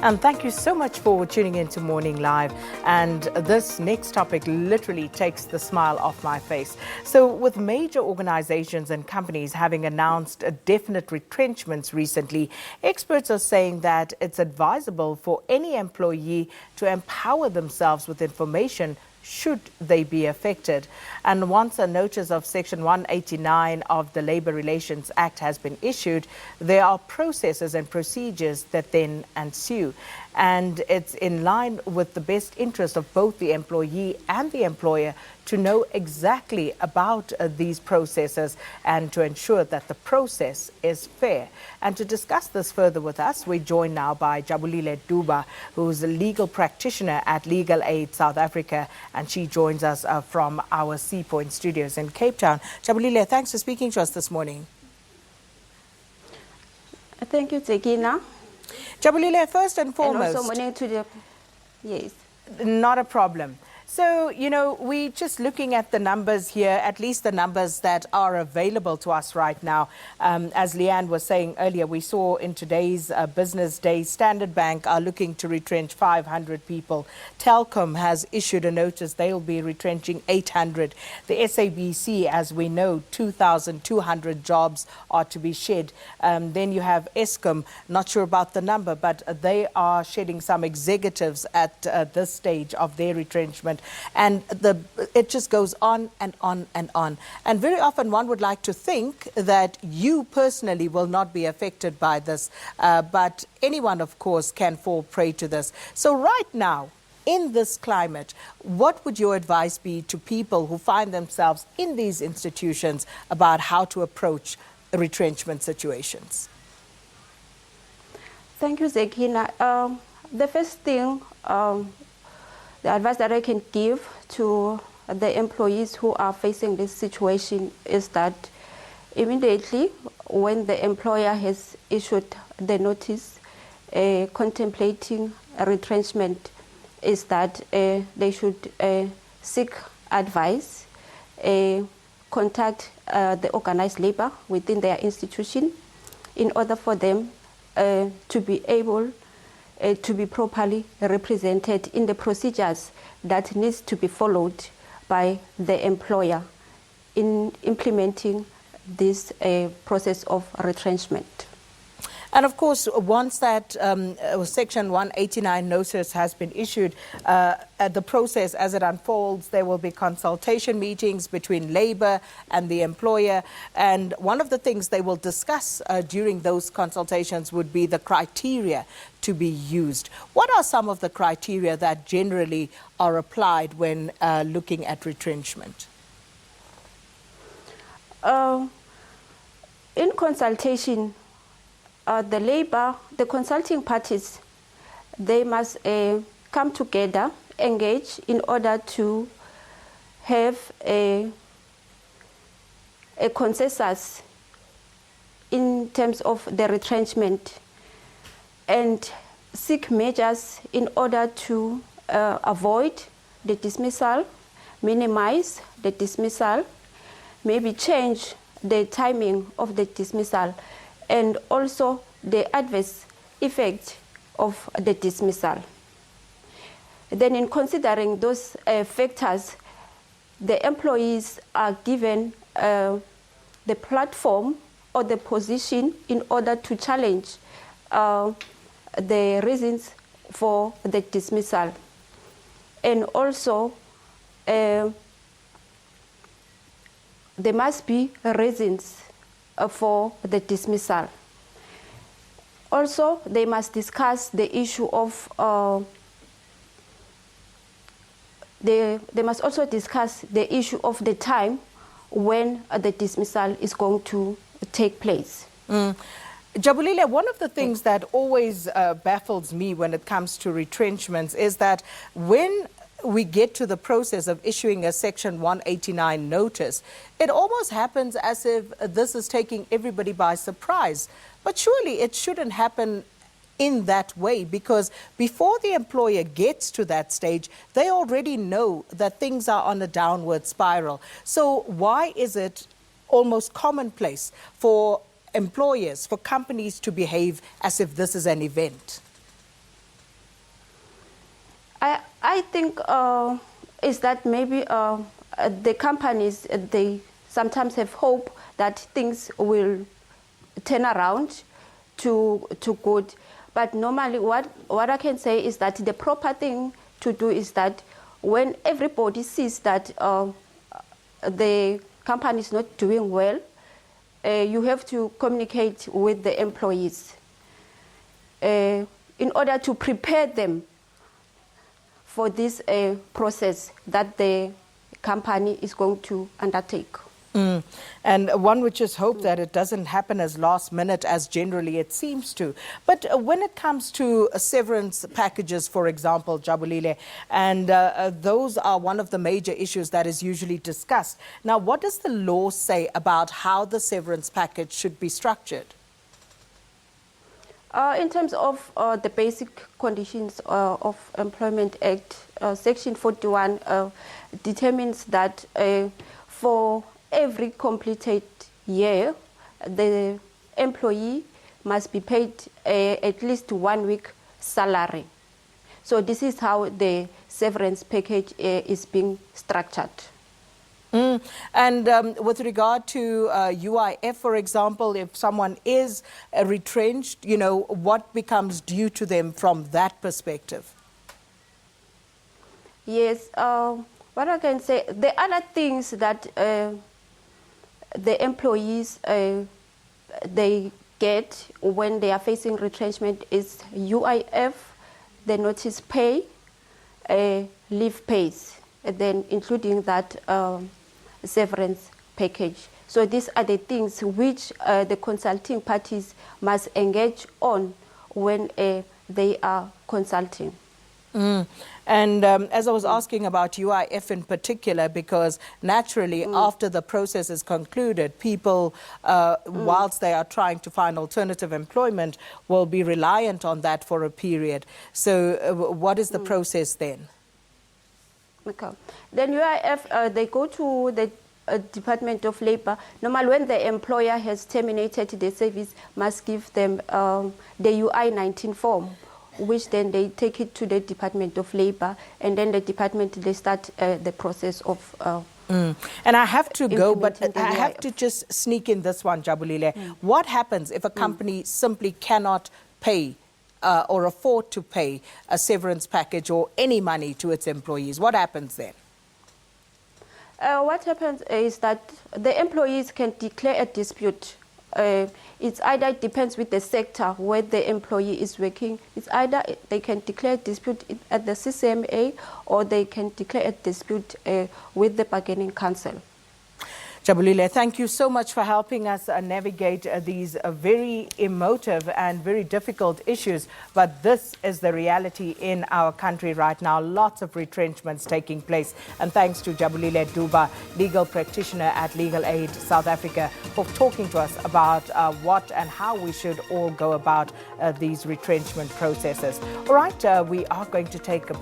And thank you so much for tuning in to Morning Live. And this next topic literally takes the smile off my face. So with major organizations and companies having announced definite retrenchments recently, experts are saying that it's advisable for any employee to empower themselves with information should they be affected. And once a notice of Section 189 of the Labour Relations Act has been issued, there are processes and procedures that then ensue. And it's in line with the best interest of both the employee and the employer to know exactly about these processes and to ensure that the process is fair. And to discuss this further with us, we're joined now by Jabulile Duba, who's a legal practitioner at Legal Aid South Africa, and she joins us from our Sea Point studios in Cape Town. Jabulile, thanks for speaking to us this morning. Thank you, Tegina. Jabulile, first and foremost... And also morning to the... Yes. Not a problem. So, you know, we're just looking at the numbers here, at least the numbers that are available to us right now. As Leanne was saying earlier, we saw in today's business day, Standard Bank are looking to retrench 500 people. Telkom has issued a notice they'll be retrenching 800. The SABC, as we know, 2,200 jobs are to be shed. Then you have Eskom, not sure about the number, but they are shedding some executives at this stage of their retrenchment. And it just goes on and on and on. And very often one would like to think that you personally will not be affected by this, but anyone, of course, can fall prey to this. So right now, in this climate, what would your advice be to people who find themselves in these institutions about how to approach retrenchment situations? Thank you, Zekina. The first thing, the advice that I can give to the employees who are facing this situation is that immediately when the employer has issued the notice contemplating a retrenchment, is that they should seek advice, contact the organized labor within their institution in order for them to be able to be properly represented in the procedures that needs to be followed by the employer in implementing this process of retrenchment. And of course, once that Section 189 notice has been issued, the process as it unfolds, there will be consultation meetings between Labour and the employer. And one of the things they will discuss during those consultations would be the criteria to be used. What are some of the criteria that generally are applied when looking at retrenchment? In consultation, the consulting parties, they must come together, engage in order to have a consensus in terms of the retrenchment and seek measures in order to avoid the dismissal, minimize the dismissal, maybe change the timing of the dismissal, and also the adverse effect of the dismissal. Then in considering those factors, the employees are given the platform or the position in order to challenge the reasons for the dismissal. And also, there must be reasons for the dismissal. Also, they must discuss the issue of they must also discuss the issue of the time when the dismissal is going to take place. Jabulile, one of the things that always baffles me when it comes to retrenchments is that when we get to the process of issuing a Section 189 notice, it almost happens as if this is taking everybody by surprise. But surely it shouldn't happen in that way, because before the employer gets to that stage, they already know that things are on a downward spiral. So why is it almost commonplace for employers, for companies to behave as if this is an event? I think is that maybe the companies, they sometimes have hope that things will turn around to good. But normally what I can say is that the proper thing to do is that when everybody sees that the company is not doing well, you have to communicate with the employees in order to prepare them for this process that the company is going to undertake. And one would just hope that it doesn't happen as last minute as generally it seems to. But when it comes to severance packages, for example, Jabulile, and those are one of the major issues that is usually discussed. Now, what does the law say about how the severance package should be structured? In terms of the basic conditions of Employment Act, Section 41 determines that for every completed year, the employee must be paid at least 1 week salary. So this is how the severance package is being structured. And with regard to UIF, for example, if someone is retrenched, you know, what becomes due to them from that perspective? Yes, what I can say, the other things that the employees they get when they are facing retrenchment is UIF, the notice pay, leave pays, and then including that severance package. So these are the things which the consulting parties must engage on when they are consulting. And as I was asking about UIF in particular, because naturally after the process is concluded, people, whilst they are trying to find alternative employment, will be reliant on that for a period. So what is the process then? Okay. Then UIF, they go to the Department of Labor. Normally when the employer has terminated the service, must give them the UI-19 form, which then they take it to the Department of Labor, and then the department, they start the process of And I have to go, but I have to just sneak in this one, Jabulile. What happens if a company simply cannot pay or afford to pay a severance package or any money to its employees? What happens then? What happens is that the employees can declare a dispute. It's either depends with the sector where the employee is working. It's either they can declare a dispute at the CCMA or they can declare a dispute with the bargaining council. Jabulile, thank you so much for helping us navigate these very emotive and very difficult issues. But this is the reality in our country right now. Lots of retrenchments taking place. And thanks to Jabulile Duba, legal practitioner at Legal Aid South Africa, for talking to us about what and how we should all go about these retrenchment processes. All right, we are going to take a